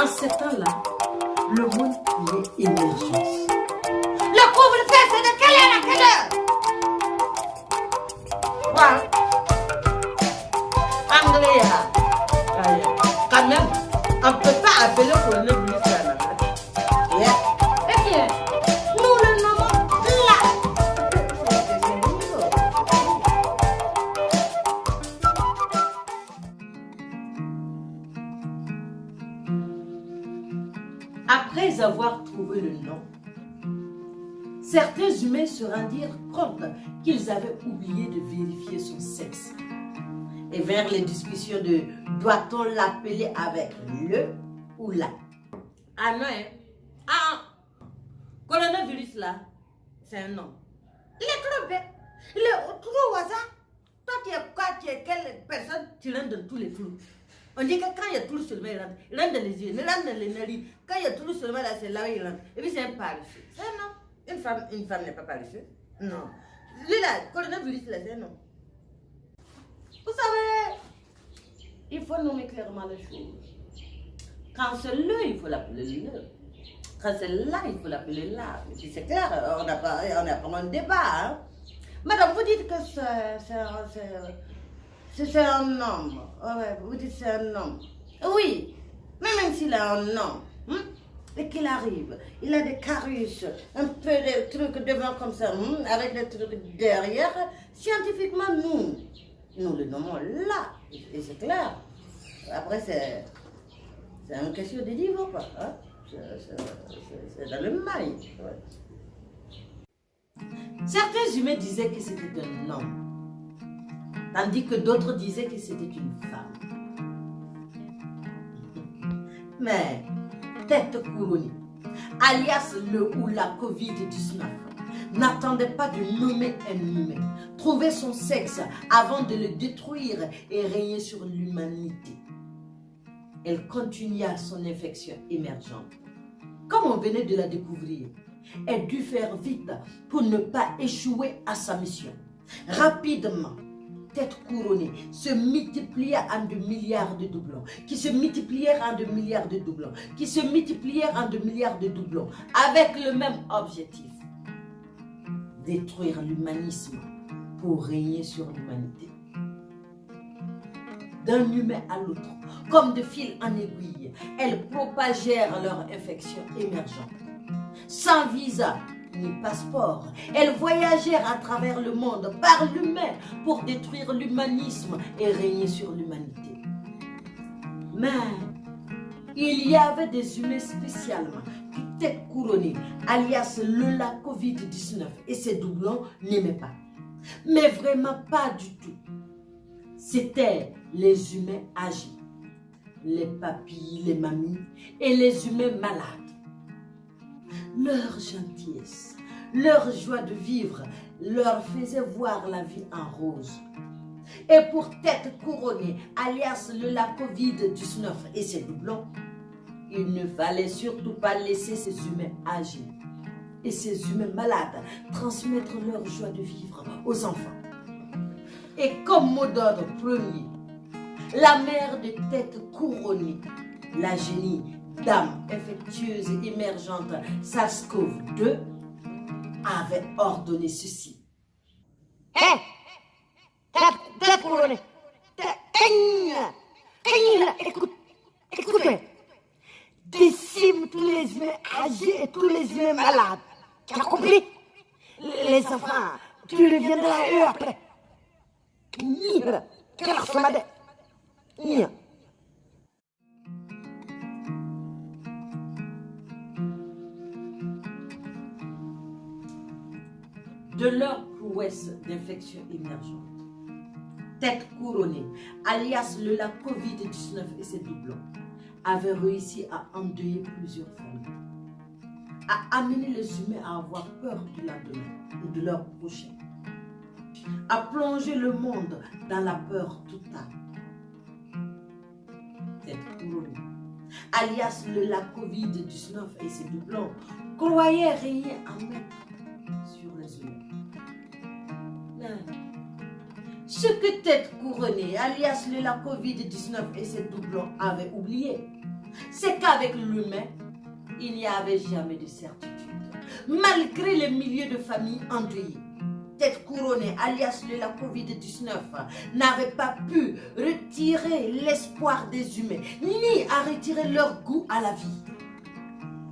En ce temps-là, le monde criait émergence. Le couvre-feu, c'est de quelle heure à quelle heure? Voilà. Andrea. Quand même, on ne peut pas appeler le coronavirus à la base. Eh bien, nous le nommons là. Après avoir trouvé le nom, certains humains se rendirent compte qu'ils avaient oublié de vérifier son sexe. Et vers les discussions de doit-on l'appeler avec le ou la? Ah non, hein? Ah, coronavirus là, c'est un nom. Il est trop bête. Il est trop au hasard. Toi, tu es quoi? Tu es quelle personne? Tu rentres dans tous les trous. On dit que quand il y a tout seulement, il rentre dans les yeux, il rentre dans les narines. Quand il y a tout seulement, là, c'est là où il rentre. Et puis c'est un paresseux. C'est un nom. Une femme n'est pas paresseuse. Non. Lui là, coronavirus là, c'est un nom. Vous savez, il faut nommer clairement les choses. Quand c'est le, il faut l'appeler le. Quand c'est là, il faut l'appeler là. Et puis c'est clair, on n'a pas un débat. Hein? Madame, vous dites que c'est un homme. Ouais, vous dites que c'est un homme. Oui, mais même s'il a un nom, et qu'il arrive, il a des carus, un peu de trucs devant comme ça, avec des trucs derrière, scientifiquement, nous le nommons là. Et c'est clair. Après, c'est une question de niveau, quoi. Hein? C'est dans le mail. Ouais. Certains humains disaient que c'était un homme, tandis que d'autres disaient que c'était une femme. Mais Tête couronnée, alias le ou la Covid-19, n'attendait pas de nommer un humain, trouver son sexe avant de le détruire et régner sur l'humanité. Elle continua son infection émergente. Comme on venait de la découvrir, elle dut faire vite pour ne pas échouer à sa mission. Rapidement, Tête couronnée se multiplia en de milliards de doublons, qui se multiplièrent en de milliards de doublons, qui se multiplièrent en de milliards de doublons, avec le même objectif: détruire l'humanisme pour régner sur l'humanité. D'un humain à l'autre, comme de fil en aiguille, elles propagèrent leur infection émergente. Sans visa ni passeport, elles voyagèrent à travers le monde par l'humain pour détruire l'humanisme et régner sur l'humanité. Mais il y avait des humains spécialement que Tête couronnée, alias la Covid-19 et ses doublons n'aimaient pas. Mais vraiment pas du tout. C'étaient les humains âgés, les papilles, les mamies et les humains malades. Leur gentillesse, leur joie de vivre leur faisait voir la vie en rose. Et pour Tête couronnée, alias la Covid-19 et ses doublons, il ne fallait surtout pas laisser ces humains âgés et ces humains malades transmettre leur joie de vivre aux enfants. Et comme mot d'ordre premier, la mère de Tête couronnée, la génie dame infectieuse et émergente SARS-CoV-2, avait ordonné ceci. Hé! Tête couronnée! Écoute-moi. Décime tous les humains âgés et tous les humains malades. Tu as compris? Les enfants, tu les viendras eux après. De leur prouesse d'infection émergente, Tête couronnée, alias la Covid-19 et ses doublons, avait réussi à endeuiller plusieurs familles, à amener les humains à avoir peur du lendemain ou de leur prochain, à plonger le monde dans la peur totale. Tête couronnée, alias la Covid-19 et ses doublons, croyait régner en maître sur les humains. Ce que Tête couronnée, alias la Covid-19 et ses doublons avaient oublié, c'est qu'avec l'humain, il n'y avait jamais de certitude. Malgré les milliers de familles endeuillées, Tête Couronnée, alias la Covid-19, n'avait pas pu retirer l'espoir des humains, ni à retirer leur goût à la vie.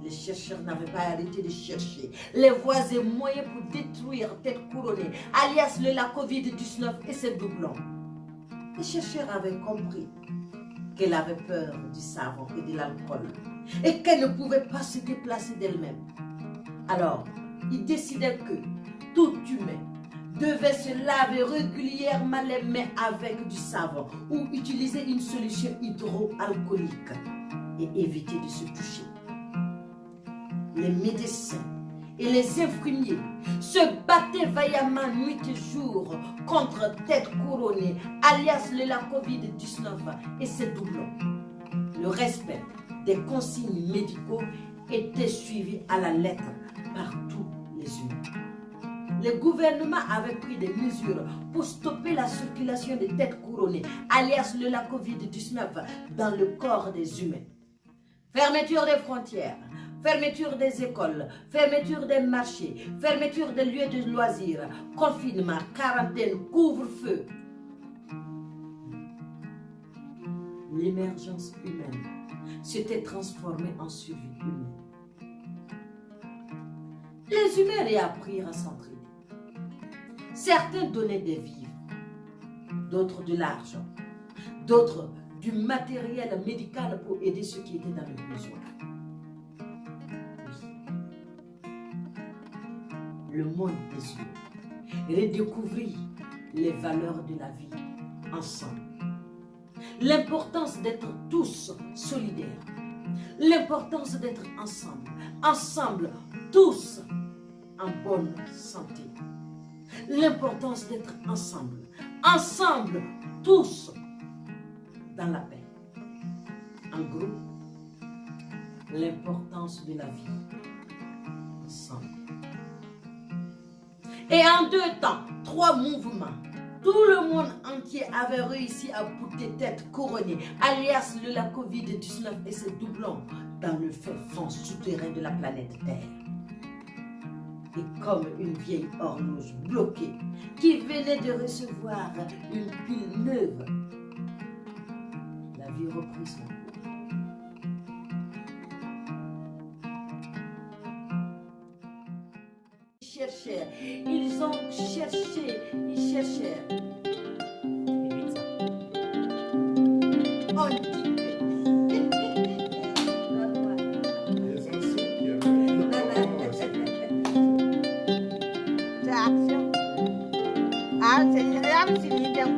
Les chercheurs n'avaient pas arrêté de chercher les voies et moyens pour détruire Tête Couronnée, alias la Covid-19 et ses doublons. Les chercheurs avaient compris qu'elle avait peur du savon et de l'alcool et qu'elle ne pouvait pas se déplacer d'elle-même. Alors, ils décidèrent que tout humain devait se laver régulièrement les mains avec du savon ou utiliser une solution hydroalcoolique et éviter de se toucher. Les médecins et les infirmiers se battaient vaillamment nuit et jour contre Tête Couronnée, alias la Covid-19 et ses doublons. Le respect des consignes médicaux était suivi à la lettre par tous les humains. Le gouvernement avait pris des mesures pour stopper la circulation des Têtes Couronnées, alias la Covid-19, dans le corps des humains. Fermeture des frontières, fermeture des écoles, fermeture des marchés, fermeture des lieux de loisirs, confinement, quarantaine, couvre-feu. L'émergence humaine s'était transformée en survie humaine. Les humains réapprirent à s'entraider. Certains donnaient des vivres, d'autres de l'argent, d'autres du matériel médical pour aider ceux qui étaient dans le besoin. Le monde des humains redécouvrit les valeurs de la vie ensemble. L'importance d'être tous solidaires. L'importance d'être ensemble. Ensemble, tous en bonne santé. L'importance d'être ensemble. Ensemble, tous dans la paix. En groupe, l'importance de la vie ensemble. Et en 2 temps, 3 mouvements, tout le monde entier avait réussi à bouter Tête Couronnée, alias la Covid-19 et ses doublons, dans le fin fond souterrain de la planète Terre. Et comme une vieille horloge bloquée qui venait de recevoir une pile neuve, la vie reprit son cours. Ils ont cherché, ils cherchèrent. On dit C'est action. Ah, c'est une action.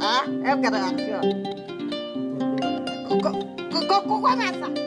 Ah, elle a action. Comment ça?